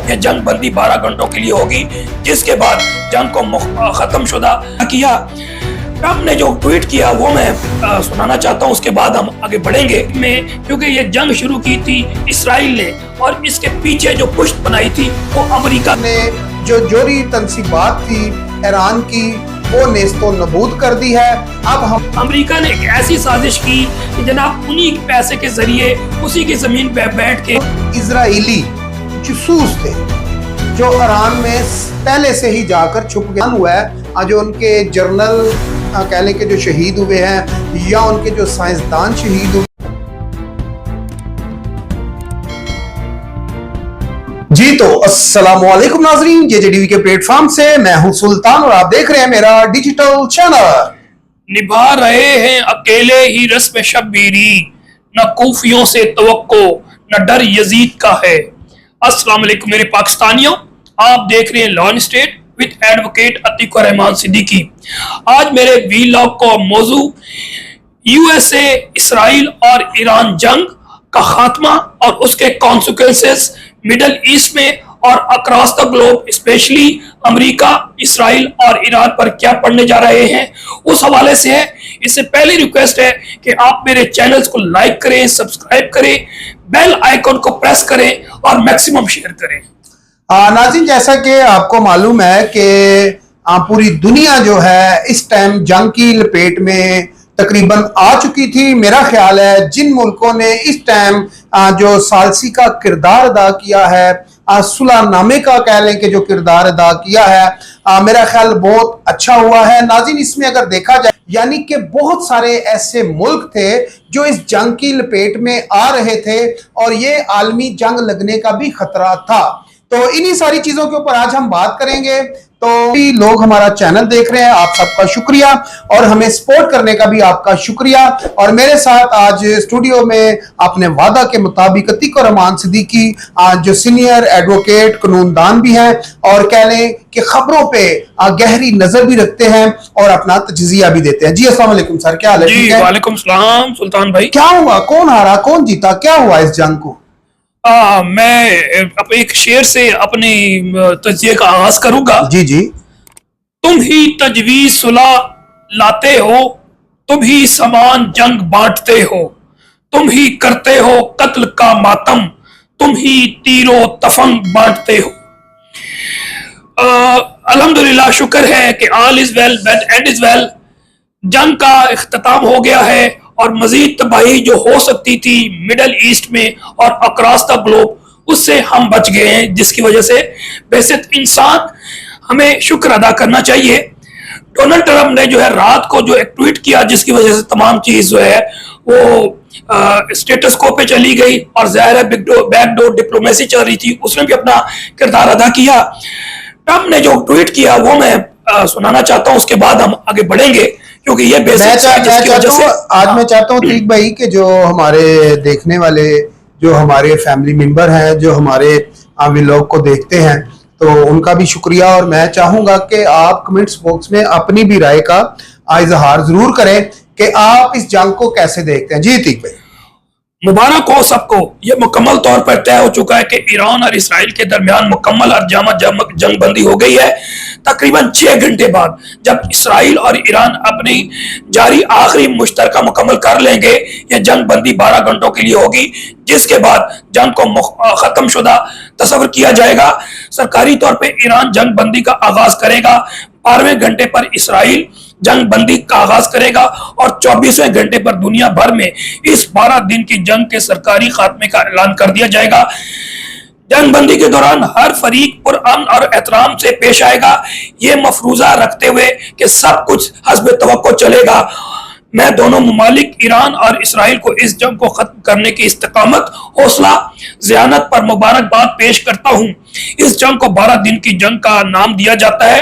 ये जंग बंदी 12 घंटों के लिए होगी, जिसके बाद जंग को खत्म शुदा किया। ट्रंप ने जो ट्वीट किया वो मैं सुनाना चाहता हूँ, उसके बाद हम आगे बढ़ेंगे में, क्योंकि ये जंग शुरू की थी इसराइल ने और इसके पीछे जो पुष्ट बनाई थी वो अमेरिका ने। जो जोरी तंसीबात थी ईरान की वो नेस्तो नबूद कर दी है। अब हम अमेरिका ने एक ऐसी साजिश की कि जनाब उन्हीं पैसे के जरिए उसी की जमीन पे बैठ के इजरायली जासूस थे जो ईरान में पहले से ही जाकर छुप गया हुआ है। जो उनके जर्नल कह लें कि जो शहीद हुए हैं या उनके जो साइंसदान शहीद हुए। जी तो अस्सलामुअलैकुम नाजरीन, JJTV के प्लेटफॉर्म से मैं हूं सुल्तान और आप देख रहे हैं मेरा डिजिटल चैनल। निभा रहे हैं अकेले ही रस्म शब्बीरी, न कूफियों से तवक्को न डर यजीद का है। अस्सलाम वालेकुम मेरे पाकिस्तानियों, आप देख रहे हैं law state with advocate Atiq Rahman Siddiqui. आज मेरे वीलॉग का मौजू USA, इसराइल और ईरान जंग का खात्मा और उसके कॉन्सिक्वेंसेस मिडल ईस्ट में और across the globe, specially America, Israel और ईरान पर क्या पड़ने जा रहे हैं, उस हवाले से है। इससे पहली रिक्वेस्ट है कि आप मेरे चैनल्स को लाइक करें, सब्सक्राइब करें, बेल आइकन को प्रेस करें और मैक्सिमम शेयर करें। नाज़रीन, जैसा कि आपको मालूम है कि पूरी दुनिया जो है इस टाइम जंग की लपेट में तकरीबन आ चुकी थी। मेरा ख्याल है जिन मुल्कों ने इस टाइम जो सालसी का किरदार अदा किया है, सुलहनामे का कह लें कि जो किरदार अदा किया है, मेरा ख्याल बहुत अच्छा हुआ है। नाज़रीन, इसमें अगर देखा जाए यानी कि बहुत सारे ऐसे मुल्क थे जो इस जंग की लपेट में आ रहे थे और ये आलमी जंग लगने का भी खतरा था। तो इन्हीं सारी चीजों के ऊपर आज हम बात करेंगे। तो लोग हमारा चैनल देख रहे हैं, आप सबका शुक्रिया और हमें सपोर्ट करने का भी आपका शुक्रिया। और मेरे साथ आज स्टूडियो में अपने वादा के मुताबिक अतीक रहमान सिद्दीकी, जो सीनियर एडवोकेट कानूनदान भी हैं और कह लें कि खबरों पे गहरी नजर भी रखते हैं और अपना तजजिया भी देते हैं। जी अस्सलाम वालेकुम सर, क्या हाल है? जी वालेकुम सलाम सुल्तान भाई। क्या हुआ, कौन हारा कौन जीता, क्या हुआ इस जंग को? मैं एक शेर से अपनी तजिए का आगाज करूंगा। जी जी। तुम ही तजवीज सुलह लाते हो, तुम ही समान जंग बांटते हो, तुम ही करते हो कत्ल का मातम, तुम ही तीरो तफंग बांटते हो। अल्हम्दुलिल्लाह, शुक्र है कि all is well when and is well. जंग का इख्तिताम हो गया है और मजीद तबाही जो हो सकती थी मिडल ईस्ट में और अक्रॉस द ग्लोब, उससे हम बच गए हैं, जिसकी वजह से वैसे इंसान हमें शुक्र अदा करना चाहिए। डोनाल्ड ट्रंप ने जो है रात को जो एक ट्वीट किया, जिसकी वजह से तमाम चीज जो है वो स्टेटस को पे चली गई और ज़ाहिर है बैकडोर डिप्लोमेसी चल रही थी, उसने भी अपना किरदार अदा किया। ट्रंप ने जो ट्वीट किया वो मैं सुनाना चाहता हूँ, उसके बाद हम आगे बढ़ेंगे, क्योंकि ये बेसिक आज मैं चाहता हूँ ठीक भाई कि जो हमारे देखने वाले, जो हमारे फैमिली मेंबर हैं, जो हमारे व्लॉग को देखते हैं, तो उनका भी शुक्रिया। और मैं चाहूंगा कि आप कमेंट्स बॉक्स में अपनी भी राय का इजहार जरूर करें कि आप इस जंग को कैसे देखते हैं। जी ठीक भाई। मुबारक हो सबको, ये मुकम्मल तौर पर तय हो चुका है कि ईरान और इसराइल के दरमियान मुकम्मल और जामा जंग बंदी हो गई है। तकरीबन 6 घंटे बाद जब इसराइल और ईरान अपनी जारी आखिरी मुश्तरका मुकम्मल कर लेंगे, यह जंग बंदी 12 घंटों के लिए होगी, जिसके बाद जंग को खत्म शुदा तस्वर किया जाएगा। सरकारी तौर पर ईरान जंग बंदी का आगाज करेगा, 12वें घंटे पर इसराइल जंग बंदी का आगाज करेगा और 24वें घंटे पर दुनिया भर में इस 12 दिन की जंग के सरकारी खात्मे का ऐलान कर दिया जाएगा। जंग बंदी के दौरान हर फरीक पुरअमन और एहतराम से पेश आएगा, ये मफरूजा रखते हुए कि सब कुछ हस्ब तवक्को चलेगा। मैं दोनों मुमालिक ईरान और इसराइल को इस जंग को खत्म करने की इस्तकामत, हौसला, ज़ियानत पर मुबारकबाद पेश करता हूँ। इस जंग को 12 दिन की जंग का नाम दिया जाता है।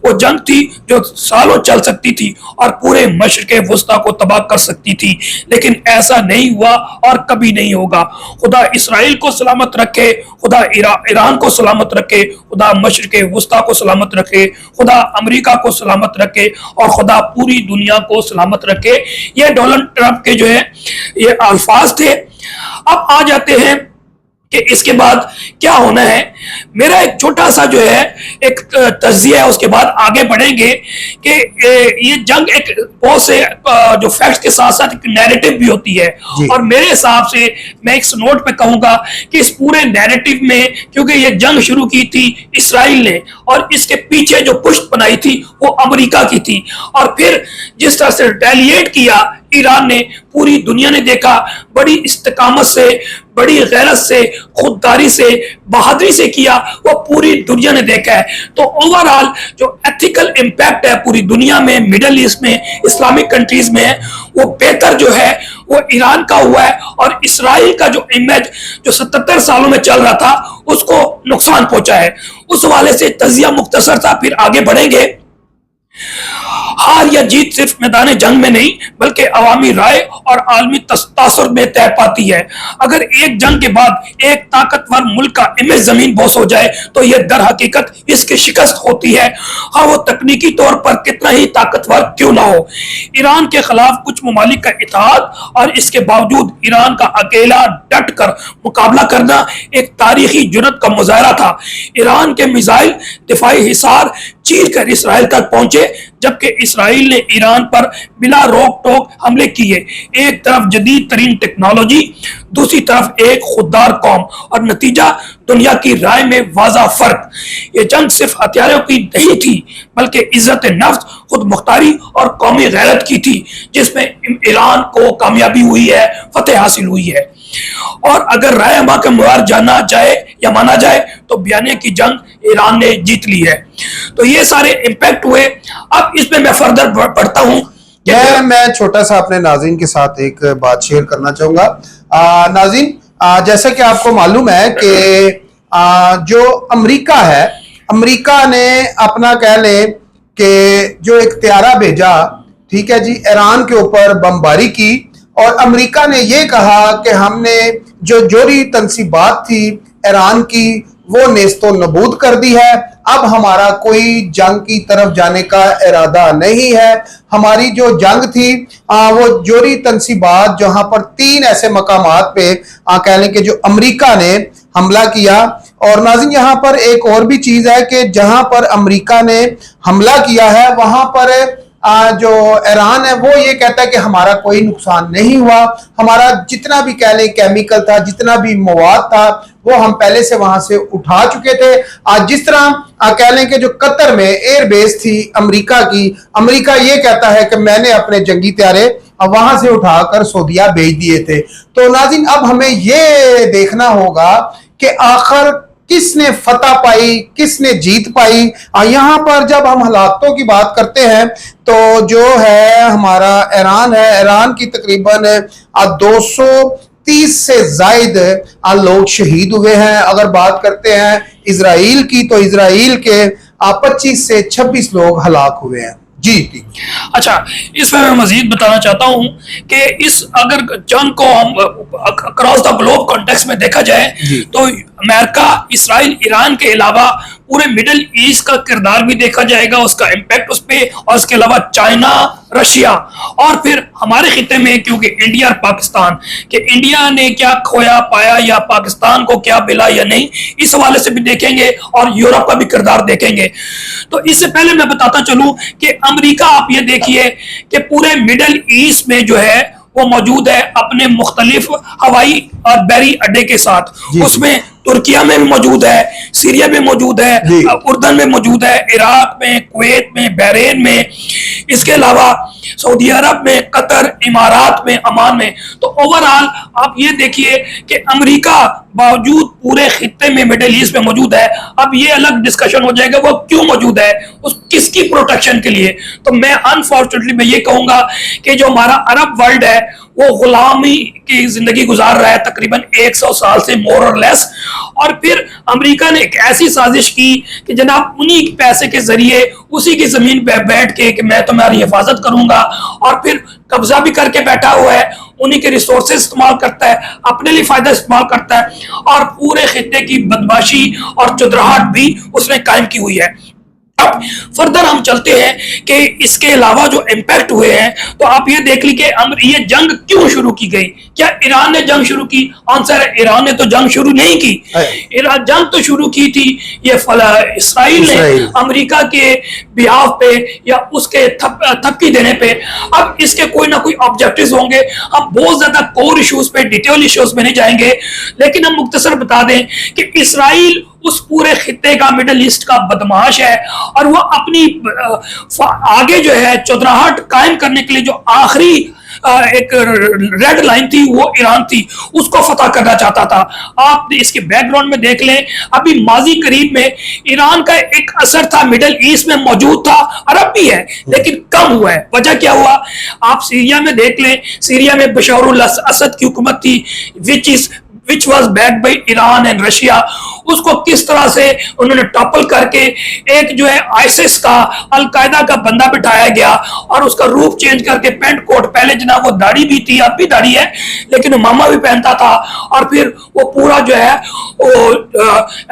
वो जंग थी जो सालों चल सकती थी और पूरे मशरिक़े वुस्ता को तबाह कर सकती थी, लेकिन ऐसा नहीं हुआ और कभी नहीं होगा। खुदा इसराइल को सलामत रखे, खुदा ईरान को सलामत रखे, खुदा मशरिक़े वुस्ता को सलामत रखे, खुदा अमेरिका को सलामत रखे और खुदा पूरी दुनिया को सलामत रखे। ये डोनाल्ड ट्रंप के जो है ये अल्फाज थे। अब आ जाते हैं कि इसके बाद क्या होना है। मेरा एक छोटा सा जो है एक तज्जिया है, उसके बाद आगे बढ़ेंगे कि ये जंग एक बहुत से जो फैक्ट्स के साथ साथ एक नैरेटिव भी होती है। और मेरे हिसाब से मैं एक नोट पे कहूंगा कि इस पूरे नैरेटिव में, क्योंकि ये जंग शुरू की थी इसराइल ने और इसके पीछे जो पुष्ट बनाई थी वो अमेरिका की थी, और फिर जिस तरह से रिटेलिएट किया ईरान ने, पूरी दुनिया ने देखा, बड़ी इस्तेकामत से, बड़ी गैरत से, खुददारी से, बहादुरी से किया, वो पूरी दुनिया ने देखा है। तो ओवरऑल जो एथिकल इम्पैक्ट है पूरी दुनिया में, मिडल ईस्ट में, इस्लामिक कंट्रीज में, वो बेहतर जो है वो ईरान का हुआ है, और इसराइल का जो इमेज जो 77 सालों में चल रहा था उसको नुकसान पहुंचा है। उस वाले से तजिया मुख्तसर था, फिर आगे बढ़ेंगे। हार या जीत सिर्फ मैदान जंग में नहीं बल्कि अवामी राय और आलमी तासुर में तय पाती है। अगर एक जंग के बाद एक ताकतवर मुल्क का इमेज जमीन बोस हो जाए तो यह दर हकीकत इसकी शिकस्त होती है, हाँ वो तकनीकी तौर पर कितना ही ताकतवर क्यों ना हो। ईरान के खिलाफ कुछ ममालिक का इत्तेहाद और इसके बावजूद ईरान का अकेला डट कर मुकाबला करना एक तारीखी जुर्रत का मुजाहरा था। ईरान के मिसाइल दिफाई हिसार चीर कर इसराइल तक पहुंचे, जबकि इसराइल ने ईरान पर बिना रोक टोक हमले किए। एक तरफ जदीद तरीन टेक्नोलॉजी, दूसरी तरफ एक खुददार कौम, और नतीजा दुनिया की राय में वाज़ा फर्क। ये जंग सिर्फ हथियारों की नहीं थी बल्कि इज्जत नफ्स, खुद मुख्तारी और कौमी गैरत की थी, जिसमें ईरान को कामयाबी हुई है, फतेह हासिल हुई है। और अगर राय अमा का मुआर जाना जाए या माना जाए तो बयाने की जंग ईरान ने जीत ली है। तो ये सारे इम्पैक्ट हुए। अब इसमें मैं फर्दर बढ़ता हूं। मैं छोटा सा अपने नाज़रीन के साथ एक बात शेयर करना चाहूंगा। नाज़रीन, जैसा कि आपको मालूम है कि जो अमेरिका है, अमेरिका ने अपना कह लें कि जो एक त्यारा भेजा, ठीक है जी, ईरान के ऊपर बमबारी की, और अमेरिका ने यह कहा कि हमने जो जोरी तनसीबात थी ईरान की वो नेस्तो नबूद कर दी है, अब हमारा कोई जंग की तरफ जाने का इरादा नहीं है। हमारी जो जंग थी वो जोरी तनसीबात, जहां पर 3 ऐसे मकामात पे कह लें कि जो अमेरिका ने हमला किया। और नाज़रीन, यहाँ पर एक और भी चीज है कि जहां पर अमेरिका ने हमला किया है वहां पर जो ईरान है वो ये कहता है कि हमारा कोई नुकसान नहीं हुआ, हमारा जितना भी कह लें केमिकल था, जितना भी मवाद था, वो हम पहले से वहां से उठा चुके थे। आज जिस तरह कह लें कि जो कतर में एयरबेस थी अमेरिका की, अमेरिका ये कहता है कि मैंने अपने जंगी त्यारे वहां से उठाकर सऊदीया भेज दिए थे। तो नाज़रीन, अब हमें ये देखना होगा कि आखिर किसने फतह पाई, किसने जीत पाई। यहाँ पर जब हम हालातों की बात करते हैं तो जो है हमारा ईरान है, ईरान की तकरीबन 230 से जायद लोग शहीद हुए हैं। अगर बात करते हैं इजराइल की तो इजराइल के 25 से 26 लोग हलाक हुए हैं। जी। अच्छा, इसमें मैं मजीद बताना चाहता हूं कि इस अगर जंग को हम अक्रॉस द ग्लोब कॉन्टेक्स्ट में देखा जाए तो अमेरिका, इसराइल, ईरान के अलावा पूरे मिडिल ईस्ट का किरदार भी देखा जाएगा, उसका इम्पैक्ट उस पर, और इसके अलावा चाइना, रशिया, और फिर हमारे खिते में क्योंकि इंडिया और पाकिस्तान, कि इंडिया ने क्या खोया पाया या पाकिस्तान को क्या मिला या नहीं, इस हवाले से भी देखेंगे, और यूरोप का भी किरदार देखेंगे। तो इससे पहले मैं बताता चलूं कि अमेरिका, आप ये देखिए कि पूरे मिडिल ईस्ट में जो है वो मौजूद है अपने मुख्तलिफ हवाई और बहरी अड्डे के साथ। उसमें तुर्किया में भी मौजूद है, सीरिया में मौजूद है, उर्दन में मौजूद है, इराक में, कुवैत में, बहरीन में, इसके अलावा सऊदी अरब में, कतर, इमारात में, अमान में। तो ओवरऑल आप ये देखिए कि अमेरिका बावजूद पूरे खित्ते में मिडिल ईस्ट में मौजूद है। अब ये अलग डिस्कशन हो जाएगा वो क्यों मौजूद है, उस किसकी प्रोटेक्शन के लिए। तो मैं अनफॉर्चुनेटली मैं ये कहूंगा कि जो हमारा अरब वर्ल्ड है वो गुलामी की जिंदगी गुजार रहा है तकरीबन 100 साल से, मोर और लेस। और फिर अमेरिका ने एक ऐसी साजिश की कि जनाब उन्हीं पैसे के जरिए उसी की जमीन पे बैठ के कि मैं तुम्हारी हिफाजत करूंगा, और फिर कब्जा भी करके बैठा हुआ है, उन्हीं के रिसोर्सेज इस्तेमाल करता है, अपने लिए फायदा इस्तेमाल करता है, और पूरे खित्ते की बदमाशी और चुदराहट भी उसने कायम की हुई है। अब फर्दर हम चलते हैं कि इसके अलावा जो इम्पैक्ट हुए हैं, तो आप ये देख लीजिए ये जंग क्यों शुरू की गई। क्या ईरान ने जंग शुरू की? आंसर है, ईरान ने तो जंग शुरू नहीं की। ईरान जंग तो शुरू की थी ये इसराइल ने अमेरिका के बिहाफ पे या उसके थपकी देने पे। अब इसके कोई ना कोई ऑब्जेक्टिव्स होंगे। हम बहुत ज्यादा कोर इश्यूज पे, डिटेल इश्यूज में नहीं जाएंगे, लेकिन हम मुख्तसर बता दें कि इसराइल उस पूरे खित्ते का, मिडल ईस्ट का बदमाश है, और वो अपनी आगे जो है चौधराहट कायम करने के लिए जो आखिरी एक रेड लाइन थी वो ईरान थी, उसको फतह करना चाहता था। आप इसके बैकग्राउंड में देख लें, अभी माजी करीब में ईरान का एक असर था मिडल ईस्ट में मौजूद था, अरब भी है, लेकिन कम हुआ है। वजह क्या हुआ? आप सीरिया में देख लें, सीरिया में बशर अल असद की हुकूमत थी, which was backed by Iran and Russia. उसको किस तरह से उन्होंने टॉपल करके एक जो है आईसिस का, अलकायदा का बंदा बिठाया गया और उसका रूप चेंज करके पेंट कोट, पहले जनाब वो दाढ़ी भी थी, अब भी दाढ़ी है, लेकिन इमामा भी पहनता था, और फिर वो पूरा जो है वो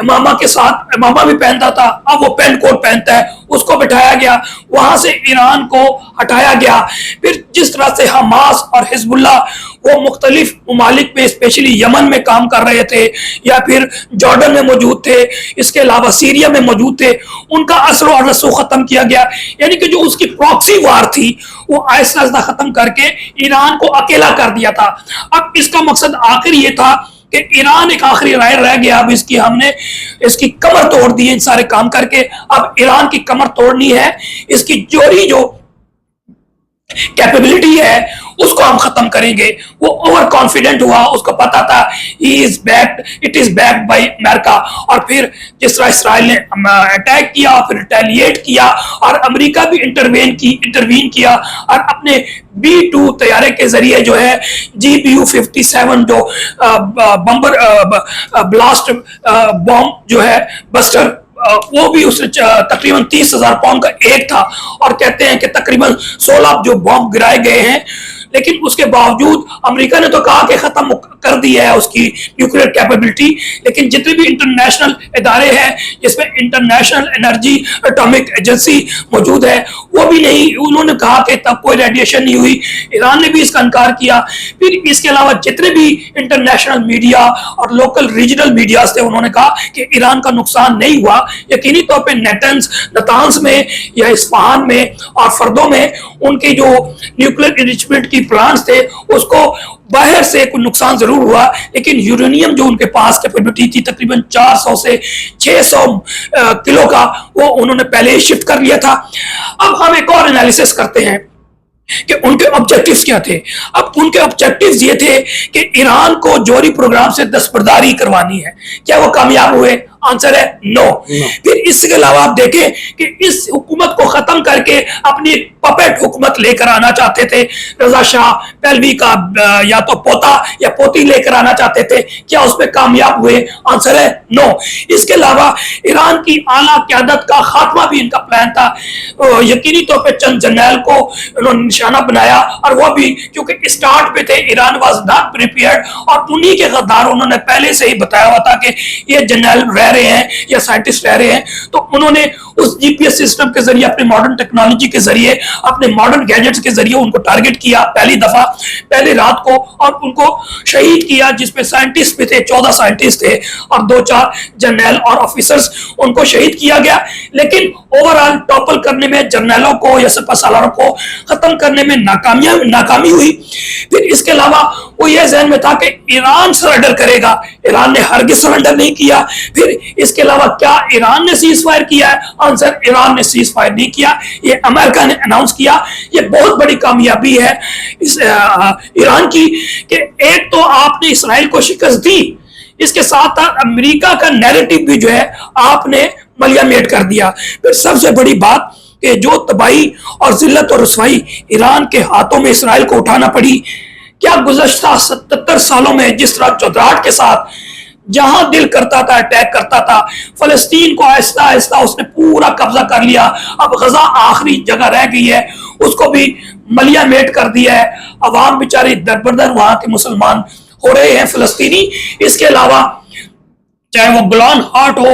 इमामा के साथ इमामा भी पहनता था, अब वो पेंट कोट पहनता है, उसको बिठाया गया। वहां से ईरान को हटाया गया। फिर जिस तरह से हमास और हिजबुल्लाह वो मुख्तलिफ ममालिक में, स्पेशली यमन में काम कर रहे थे, या फिर जॉर्डन में मौजूद थे, इसके अलावा सीरिया में मौजूद थे, उनका असर और रसूख खत्म किया गया। यानी कि जो उसकी प्रॉक्सी वार थी वो आहिस्ता आहिस्ता खत्म करके ईरान को अकेला कर दिया था। अब इसका मकसद आखिर ये था कि ईरान एक आखिरी राय रह गया। अब हमने इसकी कमर तोड़ दी है इन सारे काम करके। अब ईरान की कमर तोड़नी है, इसकी जोरी जो कैपेबिलिटी है उसको हम खत्म करेंगे। वो ओवर कॉन्फिडेंट हुआ, उसको पता था it is backed by America. और फिर जिस तरह इसराइल ने अटैक किया, फिर रिटेलिएट किया, और अमेरिका भी इंटरवीन किया, और अपने B-2 तैयारे के जरिए जो है GBU-57 जो बम्बर ब्लास्ट बॉम्ब जो है बस्टर, वो भी उसने तकरीबन 30,000 पाउंड का एक था, और कहते हैं कि तकरीबन 16 जो बॉम्ब गिराए गए हैं। लेकिन उसके बावजूद अमेरिका ने तो कहा कि खत्म कर दी है उसकी न्यूक्लियर कैपेबिलिटी, लेकिन जितने भी इंटरनेशनल इदारे हैं जिसमें इंटरनेशनल एनर्जी एटॉमिक एजेंसी मौजूद है, वो भी नहीं, उन्होंने कहा कि तब कोई रेडिएशन नहीं हुई। ईरान ने भी इसका इनकार किया। फिर इसके अलावा जितने भी इंटरनेशनल मीडिया और लोकल रीजनल मीडिया थे, उन्होंने कहा कि ईरान का नुकसान नहीं हुआ। यकीनी तौर पर नातांज में या इस्फहान में और फर्दों में उनके जो न्यूक्लियर एनरिचमेंट की प्लांट्स थे उसको बाहर से कुछ नुकसान जरूर हुआ, लेकिन यूरेनियम जो उनके पास कैपेबिलिटी थी तकरीबन 400 से 600 किलो का, वो उन्होंने पहले ही शिफ्ट कर लिया था। अब हम एक और एनालिसिस करते हैं कि उनके ऑब्जेक्टिव्स क्या थे। अब उनके ऑब्जेक्टिव्स ये थे कि ईरान को जौहरी प्रोग्राम से दस्तबरदारी करवानी है। क्या वो कामयाब हुए? आंसर है नो। फिर इसके अलावा आप देखें कि इस हुकूमत को खत्म करके अपनी पपेट हुकूमत लेकर आना चाहते थे। रजा शाह पहलवी का या तो पोता या पोती लेकर आना चाहते थे। क्या उसमें कामयाब हुए? आंसर है नो। इसके अलावा ईरान की आला क़यादत का खात्मा भी इनका प्लान था। यकीनी तौर पर चंद जर्नैल को उन्होंने निशाना बनाया, और वो भी क्योंकि स्टार्ट पे थे, ईरान वाज नॉट प्रिपेयर्ड, और उन्हीं के गद्दार उन्होंने पहले से ही बताया हुआ था कि ये जर्नैल रह रहे हैं या साइंटिस्ट रह रहे हैं। तो उन्होंने उस जीपीएस सिस्टम के जरिए, अपने मॉडर्न टेक्नोलॉजी के जरिए, अपने मॉडर्न गैजेट्स के जरिए उनको टारगेट किया पहली दफा, पहली रात को, और उनको शहीद किया, जिसमें साइंटिस्ट भी थे, 14 साइंटिस्ट थे और 2-4 जर्नैल और ऑफिसर्स, उनको शहीद किया गया। लेकिन ओवरऑल टॉपल करने में, जर्नैलों को या सिपहसालारों को खत्म करने में नाकामी हुई। फिर इसके अलावा वो ये ज़हन में था कि ईरान सरेंडर करेगा। ईरान ने हरगिज़ सरेंडर नहीं किया। फिर इसके अलावा क्या ईरान ने सीज फायर किया है? आंसर, ईरान ने सीज फायर नहीं किया, ये अमेरिका ने अनाउंस किया। ये बहुत बड़ी कामयाबी है इस ईरान की कि एक तो आपने इसराइल को शिकस्त दी, इसके साथ साथ अमेरिका का नैरेटिव भी जो है आपने मलियामेट कर दिया। फिर सबसे बड़ी बात कि जो तबाही और जिल्लत और रुसवाई ईरान के हाथों में इसराइल को उठाना पड़ी, क्या गुज़श्ता 77 सालों में जिस तरह चौधराहट के साथ जहां दिल करता था अटैक करता था, फलस्तीन को आहिस्ता आहिस्ता उसने पूरा कब्जा कर लिया। अब गजा आखिरी जगह रह गई है, उसको भी मलियामेट कर दिया है। अवाम बेचारी दरबदर वहां के मुसलमान हो रहे हैं, फलस्तीनी। इसके अलावा चाहे वो गोलान हाट हो,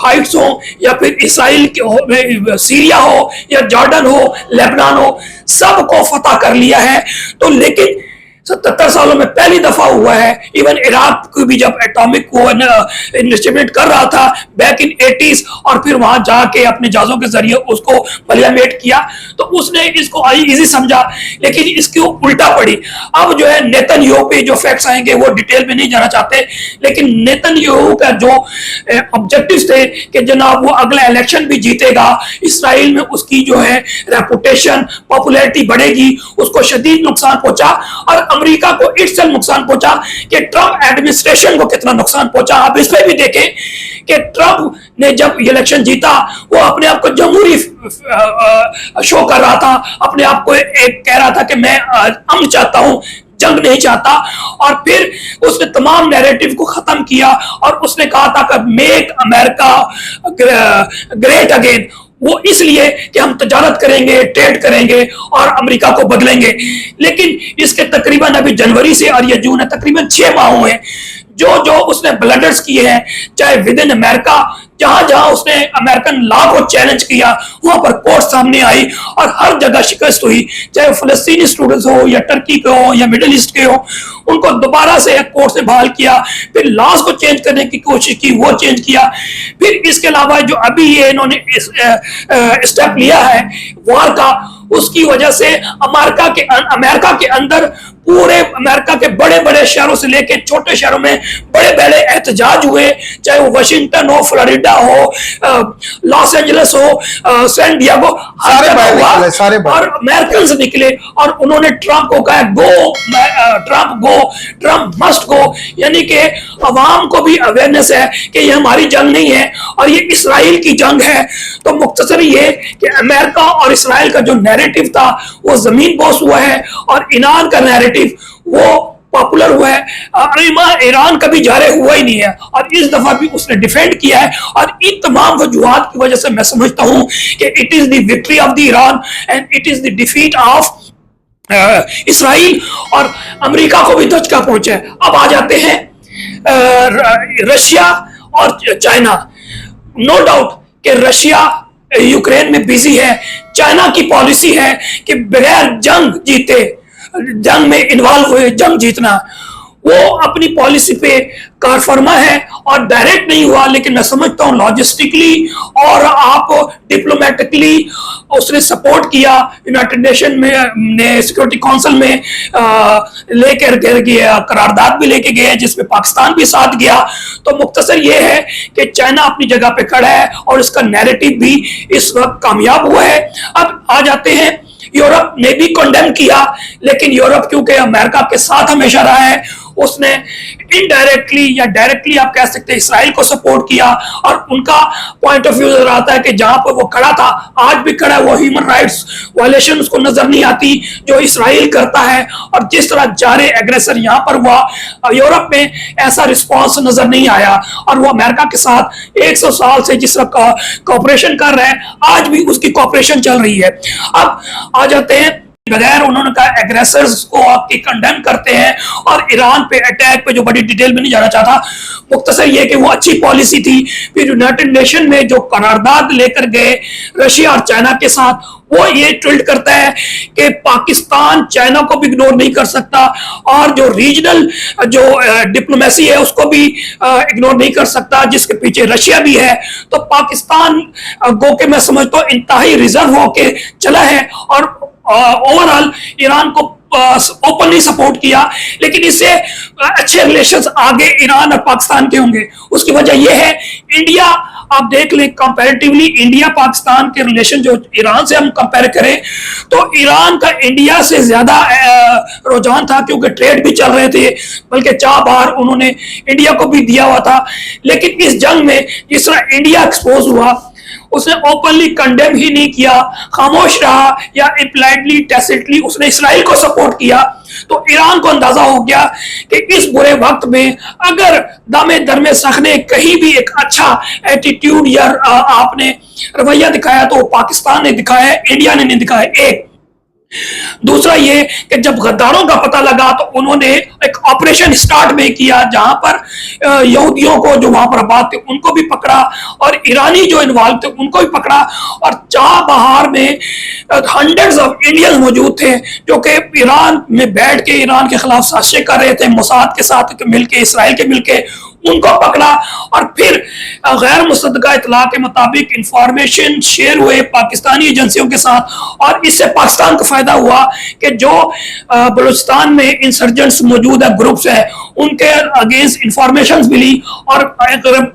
हाइट्स हो, या फिर इसराइल के हो, सीरिया हो, या जॉर्डन हो, लेबनान हो, सबको फतह कर लिया है। तो लेकिन 77 सालों में पहली दफा हुआ है। इवन इराक को भी जब एटॉमिक को इन्वेस्टमेंट कर रहा था बैक इन 80s, और फिर वहां जाके अपने जहाजों के जरिए उसको बलियामेट किया, तो उसने इसको इजी समझा, लेकिन इसकी उल्टा पड़ी। अब जो है नेतन्याहू पे जो फैक्ट्स आएंगे वो डिटेल में नहीं जाना चाहते, लेकिन नेतन्याहू का जो ऑब्जेक्टिव थे कि जनाब वो अगला इलेक्शन भी जीतेगा, इसराइल में उसकी जो है रेपुटेशन, पॉपुलैरिटी बढ़ेगी, उसको शदीद नुकसान पहुंचा, और अमेरिका को इटसेल्फ नुकसान पहुंचा। कि ट्रंप एडमिनिस्ट्रेशन को कितना नुकसान पहुंचा आप इस पे भी देखें कि ट्रंप ने जब इलेक्शन जीता वो अपने आप को जमहूरी शो कर रहा था, अपने आप को एक कह रहा था कि मैं अमन चाहता हूं, जंग नहीं चाहता, और फिर उसने तमाम नैरेटिव को खत्म किया और उसने कहा था कि मेक अमेरिका ग्रेट अगेन। वो इसलिए कि हम तजारत करेंगे, ट्रेड करेंगे और अमेरिका को बदलेंगे। लेकिन इसके तकरीबन अभी जनवरी से और ये जून है, तकरीबन 6 माह हुए जो उसने ब्लडर्स किए हैं, चाहे विद इन अमेरिका, जहां जहां उसने अमेरिकन लॉ को चैलेंज किया वहां पर कोर्ट सामने आई और हर जगह शिकस्त हुई, चाहे फलस्तीनी स्टूडेंट्स हो या टर्की के हो या मिडिल ईस्ट के हो, उनको दोबारा से कोर्ट से बहाल किया, फिर लॉज को चेंज करने की कोशिश की, वो चेंज किया। फिर इसके अलावा जो अभी ये इन्होंने स्टेप लिया है वॉर का, उसकी वजह से अमेरिका के अंदर पूरे अमेरिका के बड़े बड़े शहरों से लेके छोटे शहरों में बड़े बड़े एहतजाज हुए, चाहे वो वाशिंगटन हो, फ्लोरिडा हो, लॉस एंजलिस हो, सैन डिएगो, हर जगह हुआ और अमेरिकन निकले और उन्होंने ट्रंप को कहा ट्रंप मस्ट गो। यानी कि अवाम को भी अवेयरनेस है कि ये हमारी जंग नहीं है और ये इसराइल की जंग है। तो मुख्तसर ये कि अमेरिका और इसराइल का जो नैरेटिव था वो जमीन बोस हुआ है और ईरान का नैरेटिव वो पॉपुलर हुआ है। ईरान कभी जारे हुआ ही नहीं है और इस दफा भी उसने डिफेंड किया है, और इन तमाम वजूहात की वजह से मैं समझता हूं कि it is the victory of the Iran and it is the defeat of Israel, और अमेरिका को भी धचका पहुंचा है। अब आ जाते हैं रशिया और चाइना। नो डाउट कि रशिया यूक्रेन में बिजी है, चाइना की पॉलिसी है कि बगैर जंग जीते, जंग में इन्वॉल्व हुए जंग जीतना, वो अपनी पॉलिसी पे कारफरमा है और डायरेक्ट नहीं हुआ, लेकिन मैं समझता हूं लॉजिस्टिकली और आप डिप्लोमेटिकली उसने सपोर्ट किया। यूनाइटेड नेशन में सिक्योरिटी काउंसिल में लेकर गया, करारदाद भी लेके गए जिसमें पाकिस्तान भी साथ गया। तो मुख्तसर ये है कि चाइना अपनी जगह पे खड़ा है और इसका नैरेटिव भी इस वक्त कामयाब हुआ है। अब आ जाते हैं यूरोप ने भी कंडेम किया, लेकिन यूरोप क्योंकि अमेरिका के साथ हमेशा रहा है, उसने इनडायरेक्टली या डायरेक्टली आप कह सकते हैं इसराइल को सपोर्ट किया, और उनका पॉइंट ऑफ व्यू नजर आता है कि जहां पर वो खड़ा था आज भी खड़ा है, वो ह्यूमन राइट्स वायलेशन उसको नजर नहीं आती जो इसराइल करता है, और जिस तरह जारे एग्रेसर यहां पर हुआ यूरोप में ऐसा रिस्पॉन्स नजर नहीं आया, और वो अमेरिका के साथ 100 साल से जिस तरह कॉपरेशन कर रहे हैं आज भी उसकी कॉपरेशन चल रही है। अब आ जाते हैं बगैर उन्होंने कहा एग्रेसर्स को आपकी कंडेम करते हैं और ईरान पे अटैक पे जो बड़ी डिटेल में नहीं जाना चाहता, मुख्तसर ये कि वो अच्छी पॉलिसी थी। फिर यूनाइटेड नेशन में जो करारदाद लेकर गए रशिया और चाइना के साथ, वो ये ट्रिल्ड करता है कि पाकिस्तान चाइना को भी इग्नोर नहीं कर सकता और जो रीजनल जो डिप्लोमेसी है उसको भी इग्नोर नहीं कर सकता, जिसके पीछे रशिया भी है। तो पाकिस्तान गो के मैं समझता हूँ इंतहाई रिजर्व होके चला है और ओवरऑल ईरान को ओपनली सपोर्ट किया, लेकिन इससे अच्छे रिलेशंस आगे ईरान और पाकिस्तान के होंगे। उसकी वजह यह है इंडिया, आप देख लें कंपैरेटिवली इंडिया पाकिस्तान के रिलेशन जो ईरान से हम कंपेयर करें तो ईरान का इंडिया से ज्यादा रुझान था, क्योंकि ट्रेड भी चल रहे थे, बल्कि चाह बाहर उन्होंने इंडिया को भी दिया हुआ था। लेकिन इस जंग में जिस तरह इंडिया एक्सपोज हुआ उसने ओपनली कंडेम ही नहीं किया, खामोश रहा, या इम्प्लाइडली टैसिटली उसने इसराइल को सपोर्ट किया। तो ईरान को अंदाजा हो गया कि इस बुरे वक्त में अगर दामे दरमे सख ने कहीं भी एक अच्छा एटीट्यूड या आपने रवैया दिखाया तो पाकिस्तान ने दिखाया, इंडिया ने नहीं दिखाया। एक दूसरा ये कि जब गद्दारों का पता लगा तो उन्होंने एक ऑपरेशन स्टार्ट में किया, जहां पर यहूदियों को जो वहां पर आबाद थे उनको भी पकड़ा और ईरानी जो इन्वॉल्व थे उनको भी पकड़ा, और चाबहार में हंड्रेड्स ऑफ इंडियंस मौजूद थे जो कि ईरान में बैठ के ईरान के खिलाफ साजिशें कर रहे थे, मोसाद के साथ मिलके, इसराइल के मिलके उनको पकड़ा। और फिर गैर मुसद्दका इतला के मुताबिक इंफॉर्मेशन शेयर हुए पाकिस्तानी एजेंसियों के साथ, और इससे पाकिस्तान को फायदा हुआ कि जो बलूचिस्तान में इंसर्जेंट्स मौजूद है, ग्रुप्स है, उनके अगेंस्ट इंफॉर्मेशन मिली, और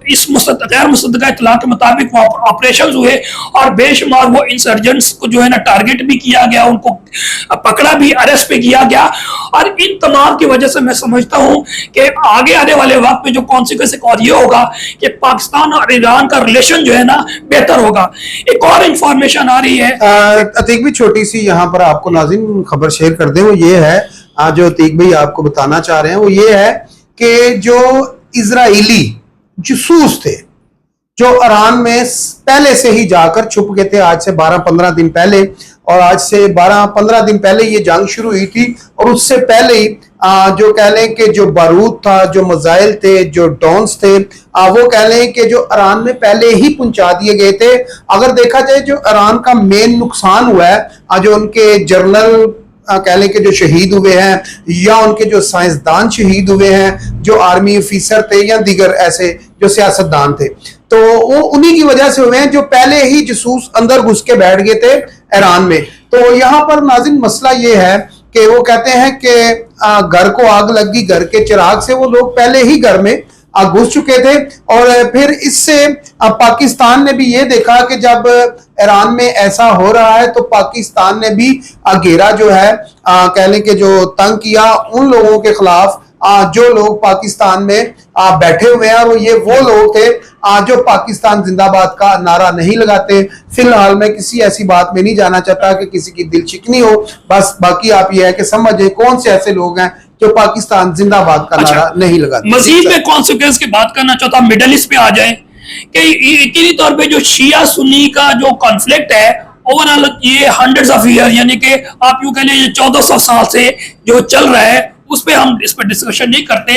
इस गैर मुसद्दका इतला के मुताबिक वहां ऑपरेशन हुए और बेशुमार वो इंसर्जेंट्स को जो है ना टारगेट भी किया गया, उनको पकड़ा भी, अरेस्ट भी किया गया। और इन तमाम की वजह से मैं समझता हूं कि आगे आने वाले वक्त में जो कॉन्सिक्वेंस और ये होगा कि पाकिस्तान और ईरान का रिलेशन जो है ना बेहतर होगा। एक और इंफॉर्मेशन आ रही है, अतीक भी छोटी सी यहाँ पर आपको नाज़रीन खबर शेयर कर दें, वो ये है, जो अतीक भाई आपको बताना चाह रहे हैं वो ये है कि जो इजरायली जासूस थे जो ईरान में पहले से ही जाकर छुप गए थे, आज से 12-15 दिन पहले, और आज से 12-15 दिन पहले ये जंग शुरू हुई थी, और उससे पहले ही जो कह लें कि जो बारूद था, जो मिसाइल थे, जो ड्रोन्स थे, वो कह लें कि जो ईरान में पहले ही पहुंचा दिए गए थे। अगर देखा जाए जो ईरान का मेन नुकसान हुआ है, जो उनके जनरल कह लें कि जो शहीद हुए हैं, या उनके जो साइंसदान शहीद हुए हैं, जो आर्मी ऑफिसर थे या दीगर ऐसे जो सियासतदान थे, तो वो उन्हीं की वजह से हुए हैं जो पहले ही जासूस अंदर घुस के बैठ गए थे ईरान में। तो यहाँ पर नाज़रीन मसला ये है कि वो कहते हैं कि घर को आग लगी घर के चिराग से, वो लोग पहले ही घर में घुस चुके थे। और फिर इससे पाकिस्तान ने भी ये देखा कि जब ईरान में ऐसा हो रहा है तो पाकिस्तान ने भी घेरा जो है कह लें कि जो तंग किया उन लोगों के खिलाफ जो लोग पाकिस्तान में बैठे हुए हैं, और ये वो लोग थे जो पाकिस्तान जिंदाबाद का नारा नहीं लगाते। फिलहाल मैं किसी ऐसी बात में नहीं जाना चाहता कि किसी की दिल चिकनी हो, बस बाकी आप ये है कि समझे कौन से ऐसे लोग हैं जो पाकिस्तान जिंदाबाद का नारा नहीं लगाते। मजीद में कॉन्सिक्वेंस की बात करना चाहता हूं, मिडल ईस्ट पे आ जाए कि यकीनी तौर पे जो शिया सुन्नी का जो कॉन्फ्लिक्ट है ओवरऑल ये हंड्रेड्स ऑफ ईयर, यानी कि आप यूं कह लीजिए 1400 साल से जो चल रहा है, उस पे हम इस पर डिस्कशन नहीं करते,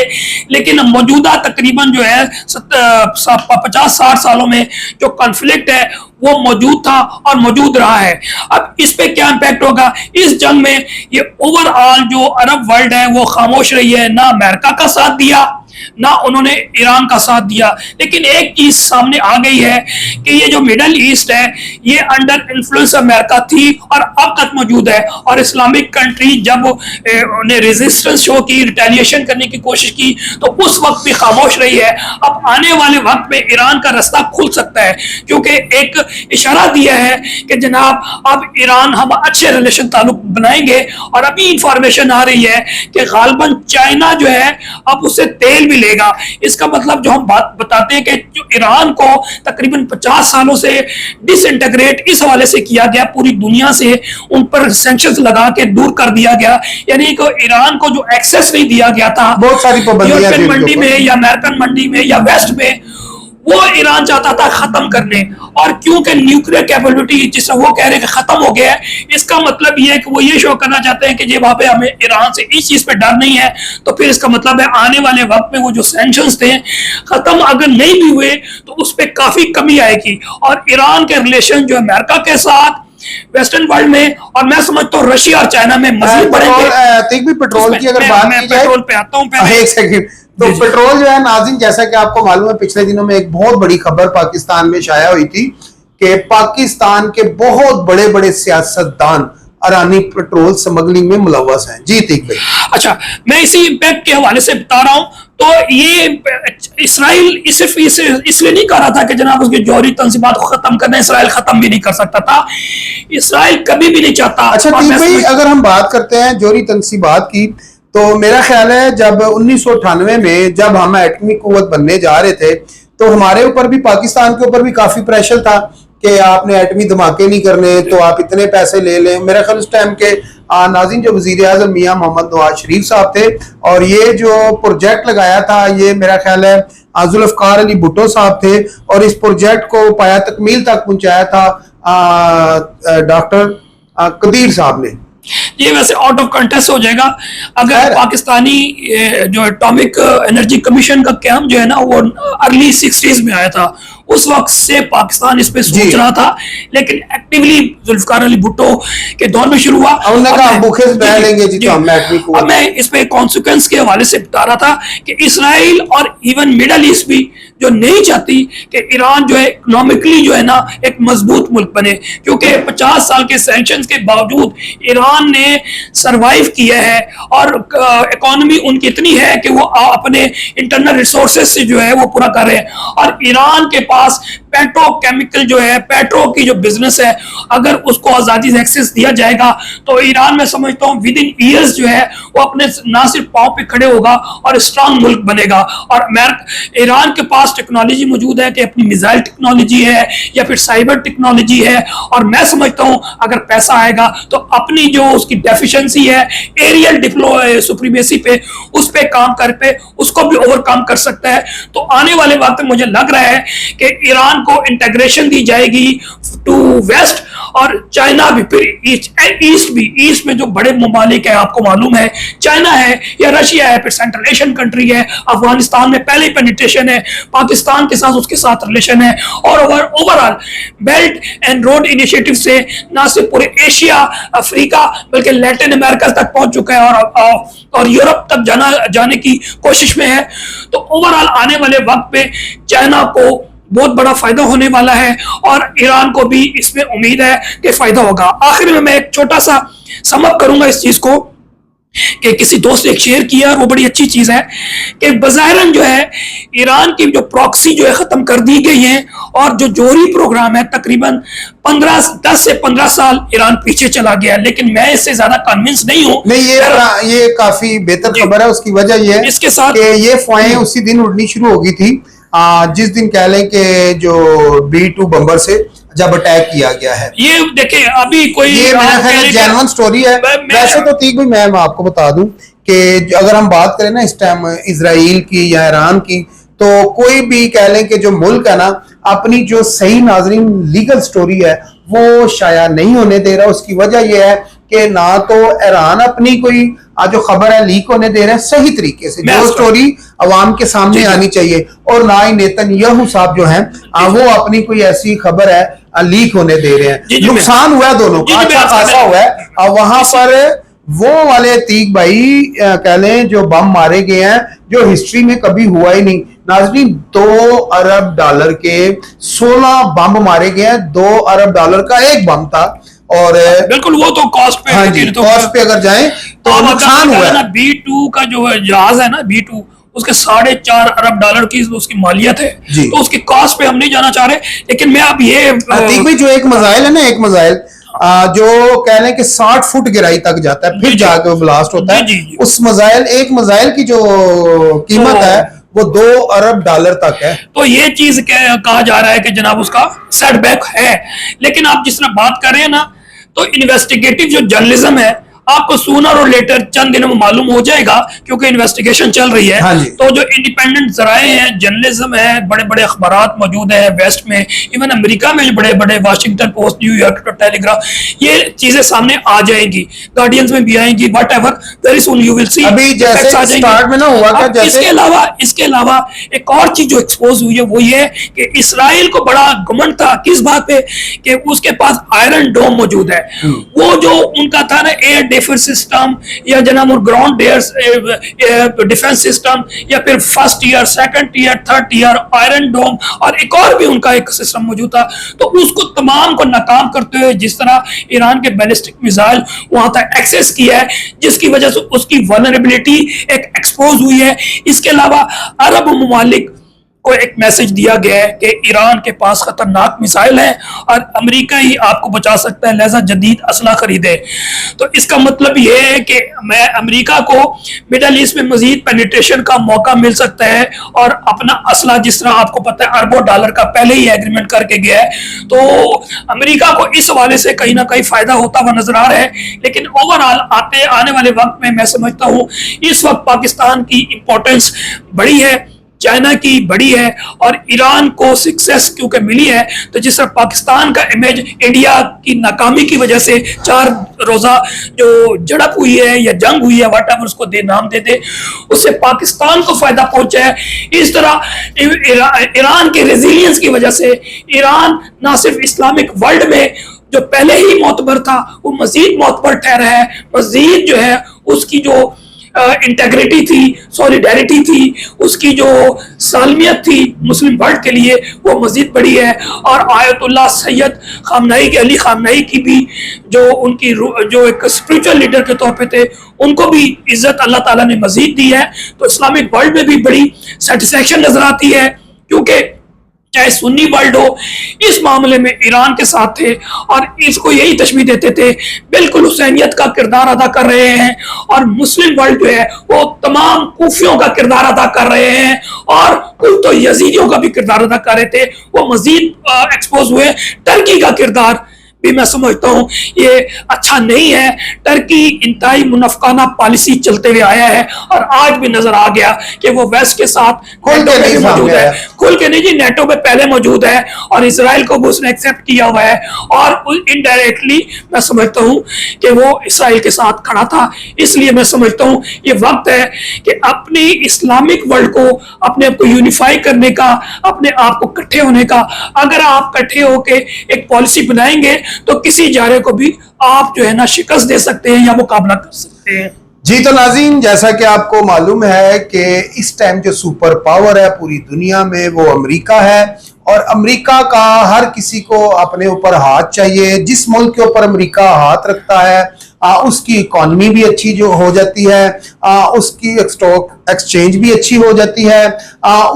लेकिन मौजूदा तकरीबन जो है 50-60 सालों में जो कॉन्फ्लिक्ट है वो मौजूद था और मौजूद रहा है। अब इस पे क्या इंपैक्ट होगा? इस जंग में ये ओवरऑल जो अरब वर्ल्ड है वो खामोश रही है, ना अमेरिका का साथ दिया ना उन्होंने ईरान का साथ दिया। लेकिन एक चीज सामने आ गई है कि ये जो मिडल ईस्ट है ये अंडर इन्फ्लुएंस अमेरिका थी और अब तक मौजूद है, और इस्लामिक कंट्री जब उन्हें रेजिस्टेंस शो की, रिटेलिएशन करने की कोशिश की तो उस वक्त भी खामोश रही है। अब आने वाले वक्त में ईरान का रास्ता खुल सकता है, क्योंकि एक इशारा दिया है कि जनाब अब ईरान हम अच्छे रिलेशन ताल्लुक बनाएंगे, और अभी इंफॉर्मेशन आ रही है कि गालबन चाइना जो है अब उससे तेल भी लेगा। इसका मतलब जो हम बात बताते हैं कि जो ईरान को तकरीबन 50 सालों से डिसइंटीग्रेट इस हवाले से किया गया, पूरी दुनिया से उन पर सैंक्शंस लगा के दूर कर दिया गया, यानी कि ईरान को जो एक्सेस नहीं दिया गया था बहुत सारी पाबंदियां यूरोपियन मंडी में या अमेरिकन मंडी में या वेस्ट में, वो ईरान चाहता था खत्म करने। और क्योंकि न्यूक्लियर कैपेबिलिटी जिसे वो कह रहे हैं कि खत्म हो गया है, इसका मतलब ये है कि वो ये शो करना चाहते हैं कि ये वहां पे हमें ईरान से इस चीज पे डर नहीं है, तो फिर इसका मतलब है आने वाले वक्त में वो जो सैंक्शंस थे खत्म अगर नहीं भी हुए तो उस पर काफी कमी आएगी, और ईरान के रिलेशन जो अमेरिका के साथ वेस्टर्न वर्ल्ड में, और मैं समझता हूँ रशिया और चाइना में मजीद बढ़ेंगे। पेट्रोल की अगर बात की जाए, पेट्रोल पे आता हूँ पहले, एक सेकंड। तो पेट्रोल जो है नाज़रीन, जैसा कि आपको मालूम है पिछले दिनों में एक बहुत बड़ी खबर पाकिस्तान में शाया हुई थी कि पाकिस्तान के बहुत बड़े बड़े सियासतदान ईरानी पेट्रोल स्मगलिंग में मुलव्वस हैं। जी ठीक भाई। अच्छा, मैं इसी इम्पैक्ट के हवाले से बता रहा हूं। तो ये इसराइल सिर्फ इसलिए नहीं कर रहा था कि जनाब उसकी जौहरी तंजीमात को खत्म करना, इसराइल खत्म भी नहीं कर सकता था, इसराइल कभी भी नहीं चाहता। अच्छा ठीक भाई, अगर हम बात करते हैं जौहरी तंजीमात की, तो मेरा ख्याल है जब 1998 में जब हम एटमी कुव्वत बनने जा रहे थे तो हमारे ऊपर भी, पाकिस्तान के ऊपर भी काफी प्रेशर था कि आपने एटमी धमाके नहीं करने, तो आप इतने पैसे ले लें। मेरा ख्याल उस टाइम के नाज़रीन जो वज़ीर आज़म मियां मोहम्मद नवाज शरीफ साहब थे, और ये जो प्रोजेक्ट लगाया था ये मेरा ख्याल है जुल्फ़िकार अली भुट्टो साहब थे, और इस प्रोजेक्ट को पाया तकमील तक पहुंचाया था डॉक्टर कदीर साहब ने। ये वैसे आउट ऑफ कंटेस्ट हो जाएगा अगर पाकिस्तानी जो एटॉमिक एनर्जी कमीशन का काम जो है ना वो अर्ली 60s में आया था, उस वक्त से पाकिस्तान इस पे सोच रहा था, लेकिन एक्टिवली जुल्फकार अली भुट्टो के दौर में शुरू हुआ। अब मैं इस पे कॉन्सिक्वेंस के हवाले से बता रहा था कि इसराइल और इवन मिडल ईस्ट भी जो नहीं चाहती कि ईरान जो है इकोनॉमिकली जो है ना एक मजबूत मुल्क बने, क्योंकि 50 साल के सैंक्शंस के बावजूद ईरान ने सरवाइव किया है और इकोनॉमी उनकी इतनी है कि वो अपने इंटरनल रिसोर्सेज से जो है वो पूरा कर रहे हैं। और ईरान के पास पेट्रोकेमिकल जो है, पेट्रो की जो बिजनेस है, अगर उसको आजादी से एक्सेस दिया जाएगा तो ईरान में समझता हूँ विद इन ईयर्स जो है वो अपने ना सिर्फ पांव पे खड़े होगा और स्ट्रांग मुल्क बनेगा। और ईरान के पास टेक्नोलॉजी मौजूद है कि अपनी मिसाइल टेक्नोलॉजी है या फिर साइबर टेक्नोलॉजी है, और मैं समझता हूँ अगर पैसा आएगा तो अपनी जो उसकी डेफिशिएंसी है एरियल डिप्लो सुप्रीमेसी पे, उस पे काम कर पे उसको भी ओवरकम कर सकता है। तो आने वाले वक्त में मुझे लग रहा है कि ईरान को इंटीग्रेशन दी जाएगी टू वेस्ट, और चाइना भी फिर ईस्ट में जो बड़े ममालिक है आपको मालूम है, चाइना है या रशिया है, फिर सेंट्रल एशियन कंट्री है, अफगानिस्तान में पहले ही पेनिट्रेशन है, पाकिस्तान के साथ उसके साथ रिलेशन है, और overall belt and road initiative से ना सिर्फ पूरे एशिया, अफ्रीका, बल्कि लैटिन अमेरिका तक पहुंच चुका है और यूरोप तक जाने की कोशिश में है। तो ओवरऑल आने वाले वक्त पे चाइना को बहुत बड़ा फायदा होने वाला है और ईरान को भी इसमें उम्मीद है कि फायदा होगा। आखिर में मैं एक छोटा सा समअप करूंगा इस चीज को कि किसी दोस्त ने एक शेयर किया और वो बड़ी अच्छी चीज है कि बज़ाहिरन जो है ईरान की जो प्रॉक्सी जो है खत्म कर दी गई है और जो जोहरी प्रोग्राम है तकरीबन 10 से 15 साल ईरान पीछे चला गया, लेकिन मैं इससे ज्यादा कन्विंस नहीं हूं। नहीं, ये काफी बेहतर खबर है। उसकी वजह ये है इसके साथ ये अफवाहें उसी दिन उड़नी शुरू हो गई थी जिस दिन कह लें कि जो B-2 बम्बर से जब अटैक किया गया है। ये देखें अभी कोई ये मेरा ख्याल जेन्युइन स्टोरी है। वैसे तो ठीक भी मैं आपको बता दूं कि अगर हम बात करें ना इस टाइम इजराइल की या ईरान की, तो कोई भी कह लें कि जो मुल्क है ना अपनी जो सही नाजरीन लीगल स्टोरी है वो शाया नहीं होने दे रहा। उसकी वजह यह है कि ना तो ईरान अपनी कोई जो खबर है लीक होने दे रहे हैं सही तरीके से, जो स्टोरी अवाम के सामने आनी चाहिए, और ना ही नेतन्याहू साहब जो हैं वो अपनी कोई ऐसी खबर है लीक होने दे रहे हैं। नुकसान हुआ है दोनों का, अच्छा खासा हुआ है। और वहां पर वो वाले तीक भाई कह लें जो बम मारे गए हैं जो हिस्ट्री में कभी हुआ ही नहीं। नाज़रीन, $2 अरब के 16 बम मारे गए हैं। $2 अरब का एक बम था और बिल्कुल वो तो कॉस्ट पे, हाँ जी, कॉस्ट पे अगर जाएं तो नुकसान हुआ है। B-2 का जो जहाज है ना B-2, उसके $4.5 अरब की उसकी मालियत है, तो उसकी कॉस्ट पे हम नहीं जाना चाह रहे। लेकिन मैं अब ये भाई जो एक मिसाइल है ना, एक मिसाइल जो कह लें कि 60 फुट गहराई तक जाता है फिर जाके वो ब्लास्ट होता है। उस एक मिसाइल की जो कीमत है वो $2 अरब तक है। तो ये चीज कहा जा रहा है कि जनाब उसका सेटबैक है। लेकिन आप जिस तरह बात कर रहे हैं ना, तो इन्वेस्टिगेटिव जो जर्नलिज्म है आपको सूनर और लेटर चंद दिनों में मालूम हो जाएगा, क्योंकि इन्वेस्टिगेशन चल रही है। तो जो इंडिपेंडेंट जराए हैं, जर्नलिज्म है, बड़े बड़े अखबारात मौजूद है वेस्ट में, इवन अमेरिका में जो बड़े बड़े वाशिंगटन पोस्ट, न्यूयॉर्क टेलीग्राफ, ये चीजें सामने आ जाएंगी, गार्डियंस में भी आएंगी, what ever, very soon you will see. अभी जैसे स्टार्ट में ना हुआ था, जैसे इसके अलावा एक और चीज जो एक्सपोज हुई है वो ये है कि इसराइल को बड़ा घमंड था किस बात पे कि उसके पास आयरन डोम मौजूद है। वो जो उनका था ना एयर डिफेंस सिस्टम या जनाब ग्राउंड डिफेंस सिस्टम, या फिर first year, second year, third year iron dome, और एक और भी उनका एक सिस्टम मौजूद था। तो उसको तमाम को नाकाम करते हुए जिस तरह ईरान के बैलिस्टिक मिसाइल वहां तक एक्सेस किया है, जिसकी वजह से उसकी वल्नरेबिलिटी एक एक्सपोज हुई है। इसके अलावा अरब ममालिक को एक मैसेज दिया गया है कि ईरान के पास खतरनाक मिसाइल है और अमेरिका ही आपको बचा सकता है, लिहाजा जदीद असला खरीदे। तो इसका मतलब यह है कि मैं अमेरिका को मिडल ईस्ट में मजीद पेनिट्रेशन का मौका मिल सकता है और अपना असला, जिस तरह आपको पता है अरबों डॉलर का पहले ही एग्रीमेंट करके गया है, तो अमेरिका को इस हवाले से कहीं ना कहीं फायदा होता हुआ नजर आ रहा है। लेकिन ओवरऑल आने वाले वक्त में मैं समझता हूँ इस वक्त पाकिस्तान की इंपॉर्टेंस बड़ी है। चाइना की बड़ी है और ईरान को सक्सेस क्योंकि मिली है, तो जिस तरह पाकिस्तान का इमेज इंडिया की नाकामी की वजह से 4 रोजा जो झड़प हुई है या जंग हुई है, व्हाट एवर उसको नाम दे दे, उससे पाकिस्तान को फायदा पहुंचा है। इस तरह ईरान के रेजिलियंस की वजह से ईरान ना सिर्फ इस्लामिक वर्ल्ड में जो पहले ही मोतबर था वो मजीद मोतबर ठहरा है, मजीद जो है उसकी जो इंटेग्रिटी थी, सॉलिडेरिटी थी, उसकी जो सालमियत थी मुस्लिम वर्ल्ड के लिए वो मजीद बड़ी है। और आयतुल्लाह सैयद खामनाई के अली खामनाई की भी जो उनकी जो एक स्पिरिचुअल लीडर के तौर पे थे, उनको भी इज्जत अल्लाह ताला ने मजीद दी है। तो इस्लामिक वर्ल्ड में भी बड़ी सेटिस्फैक्शन नजर आती है, क्योंकि चाहे सुन्नी वर्ल्ड हो इस मामले में ईरान के साथ थे और इसको यही तशबीह देते थे, बिल्कुल हुसैनियत का किरदार अदा कर रहे हैं। और मुस्लिम वर्ल्ड जो है वो तमाम कूफियों का किरदार अदा कर रहे हैं और कुछ तो यजीदियों का भी किरदार अदा कर रहे थे, वो मजीद एक्सपोज हुए। टर्की का किरदार भी मैं समझता हूँ ये अच्छा नहीं है। टर्की इंतहाई मुनाफिकाना पॉलिसी चलते हुए आया है और आज भी नजर आ गया कि वो वेस्ट के साथ नेटो में मौजूद है, खुल के नहीं जी, नेटो में पहले मौजूद है और इसराइल को भी उसने एक्सेप्ट किया हुआ है और इनडायरेक्टली मैं समझता हूँ कि वो इसराइल के साथ खड़ा था। इसलिए मैं समझता हूँ ये वक्त है कि अपनी इस्लामिक वर्ल्ड को अपने आप को यूनिफाई करने का, अपने आप को इकट्ठे होने का। अगर आप इकट्ठे होके एक पॉलिसी बनाएंगे तो किसी जारे को भी आप जो है ना शिकस्त दे सकते हैं या मुकाबला कर सकते हैं। जी तो नाज़रीन, जैसा कि आपको मालूम है कि इस टाइम जो सुपर पावर है पूरी दुनिया में वो अमेरिका है और अमेरिका का हर किसी को अपने ऊपर हाथ चाहिए। जिस मुल्क के ऊपर अमेरिका हाथ रखता है उसकी इकॉनमी भी अच्छी जो हो जाती है, उसकी स्टॉक एक्सचेंज भी अच्छी हो जाती है,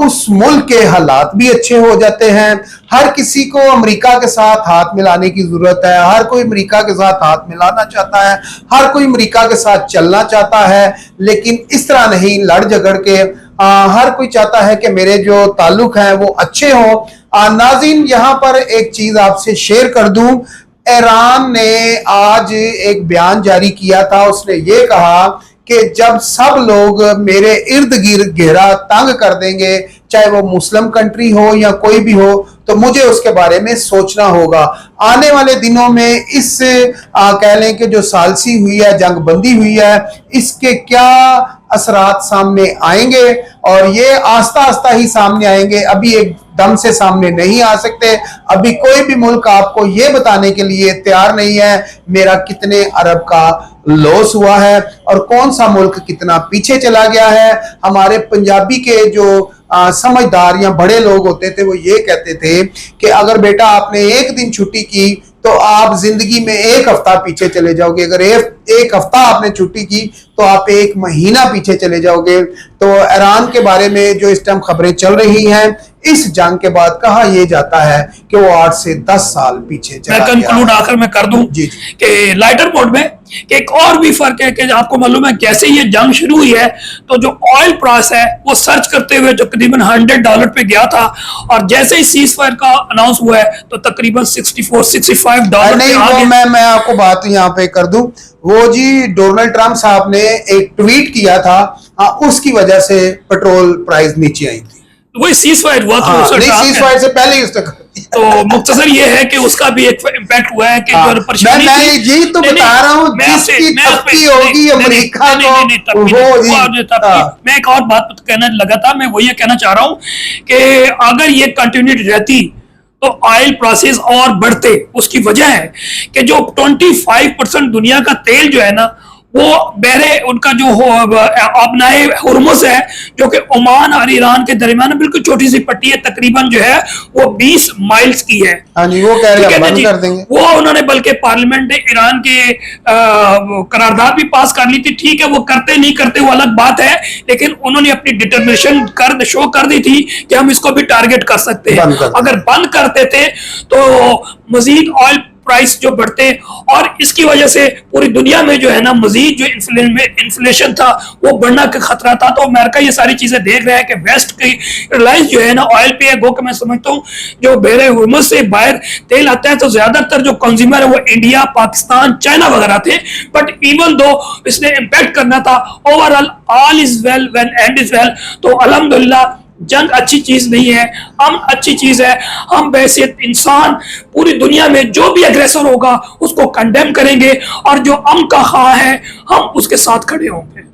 उस मुल्क के हालात भी अच्छे हो जाते हैं। हर किसी को अमेरिका के साथ हाथ मिलाने की जरूरत है, हर कोई अमेरिका के साथ हाथ मिलाना चाहता है, हर कोई अमेरिका के साथ चलना चाहता है, लेकिन इस तरह नहीं लड़ झगड़ के। हर कोई चाहता है कि मेरे जो ताल्लुक हैं वो अच्छे हों। नाज़रीन, यहाँ पर एक चीज आपसे शेयर कर दूं, ईरान ने आज एक बयान जारी किया था। उसने ये कहा कि जब सब लोग मेरे इर्द गिर्द घेरा तंग कर देंगे, चाहे वो मुस्लिम कंट्री हो या कोई भी हो, तो मुझे उसके बारे में सोचना होगा। आने वाले दिनों में इस कह लें कि जो सालसी हुई है, जंग बंदी हुई है, इसके क्या असरात सामने आएंगे और ये आस्ता आस्ता ही सामने आएंगे, अभी एक दम से सामने नहीं आ सकते। अभी कोई भी मुल्क आपको ये बताने के लिए तैयार नहीं है मेरा कितने अरब का लॉस हुआ है और कौन सा मुल्क कितना पीछे चला गया है। हमारे पंजाबी के जो समझदार या बड़े लोग होते थे वो ये कहते थे कि अगर बेटा आपने एक दिन छुट्टी की तो आप जिंदगी में एक हफ्ता पीछे चले जाओगे, अगर एक हफ्ता आपने छुट्टी की तो आप एक महीना पीछे चले जाओगे। तो ईरान के बारे में जो इस टाइम खबरें चल रही हैं, इस जंग के बाद कहा यह जाता है कि वो 8 से 10 साल पीछे चला गया। मैं कंक्लूड आखिर में कर दूं कि लाइटर मोड में कि एक और भी फर्क है कि आपको मालूम है जैसे ये जंग शुरू हुई है तो जो ऑयल प्राइस है वो सर्च करते हुए जो तकरीबन $100 पे गया था और जैसे ही सीज फायर का अनाउंस हुआ है तो तकरीबन $64-65 नहीं, वो मैं आपको बात यहाँ पे कर दूं, वो जी डोनाल्ड ट्रंप साहब ने एक ट्वीट किया था, उसकी वजह से पेट्रोल प्राइस नीचे आई थी। वही सीज फायर हुआ था, सीज फायर से पहले ही उसने तो मुख्तसर ये है कि उसका भी एक इम्पैक्ट हुआ है कि जो परेशानी मैं जी तो बता रहा हूँ जिसकी तपकी होगी अमेरिका को मैं एक और बात कहना लगा था, मैं वो ये कहना चाह रहा हूँ कि अगर ये कंटिन्यूटी रहती तो ऑयल प्राइसेस और बढ़ते। उसकी वजह है कि जो 25% दुनिया का तेल जो है ना वो बहरे उनका जो अपनाए हुर्मुज़ है जो कि ओमान और ईरान के दरमियान बिल्कुल छोटी सी पट्टी है, तकरीबन जो है वो 20 माइल्स की है। वो कह रहे हैं बंद कर देंगे। वो उन्होंने बल्कि पार्लियामेंट ने ईरान के करारदाद भी पास कर ली थी। ठीक है, वो करते नहीं करते वो अलग बात है, लेकिन उन्होंने अपनी डिटर्मिनेशन शो कर दी थी कि हम इसको भी टारगेट कर सकते हैं। अगर बंद करते थे तो मजीद ऑयल प्राइस जो बढ़ते और इसकी वजह से पूरी दुनिया में जो है ना मजीद जो इन्फ्लेशन था वो बढ़ना का खतरा था। तो अमेरिका ये सारी चीजें देख रहा है कि वेस्ट की रिलायंस जो है ना ऑयल पे है, गो कि मैं समझता हूँ जो बहरे हुर्मुज़ से बाहर तेल आता है तो ज्यादातर जो कंज्यूमर है वो इंडिया, पाकिस्तान, चाइना वगैरह थे। बट इवन दो इसने इम्पैक्ट करना था, overall all is well when and is well. तो अल्हम्दुलिल्लाह जंग अच्छी चीज नहीं है, अमन अच्छी चीज है। हम वैसे इंसान पूरी दुनिया में जो भी अग्रेसर होगा उसको कंडेम करेंगे और जो अमन का खा है हम उसके साथ खड़े होंगे।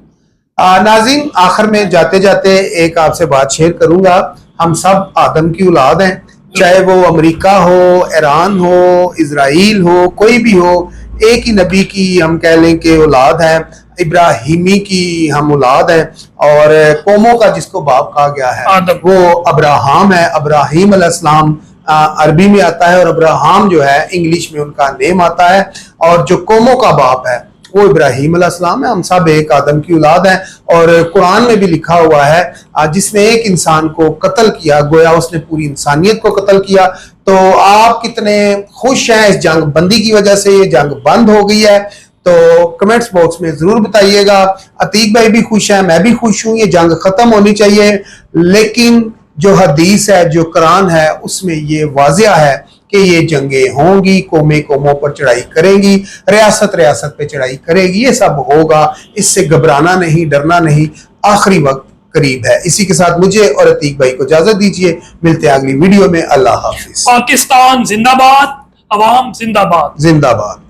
नाज़रीन, आखिर में जाते जाते एक आपसे बात शेयर करूंगा। हम सब आदम की औलाद हैं, चाहे वो अमेरिका हो, ईरान हो, इजराइल हो, कोई भी हो, एक ही नबी की हम कह लें कि औलाद है, इब्राहिमी की हम औलाद हैं। और कौमों का जिसको बाप कहा गया है वो अब्राहम है। अब्राहीम अलैहिस्सलाम अरबी में आता है और अब्राहम जो है इंग्लिश में उनका नेम आता है। और जो कौमों का बाप है वो इब्राहीम अलैहिस्सलाम है। हम सब एक आदम की औलाद हैं। और कुरान में भी लिखा हुआ है जिसने एक इंसान को कत्ल किया गोया उसने पूरी इंसानियत को कत्ल किया। तो आप कितने खुश हैं इस जंग बंदी की वजह से? ये जंग बंद हो गई है तो कमेंट्स बॉक्स में जरूर बताइएगा। अतीक भाई भी खुश हैं, मैं भी खुश हूं। ये जंग खत्म होनी चाहिए, लेकिन जो हदीस है, जो कुरान है, उसमें ये वाजिया है कि ये जंगें होंगी, कौमें कौमों पर चढ़ाई करेंगी, रियासत रियासत पे चढ़ाई करेगी, ये सब होगा। इससे घबराना नहीं, डरना नहीं, आखिरी वक्त करीब है। इसी के साथ मुझे और अतीक भाई को इजाजत दीजिए, मिलते हैं अगली वीडियो में। अल्लाह हाफिज। पाकिस्तान जिंदाबाद, अवाम जिंदाबाद। जिंदाबाद।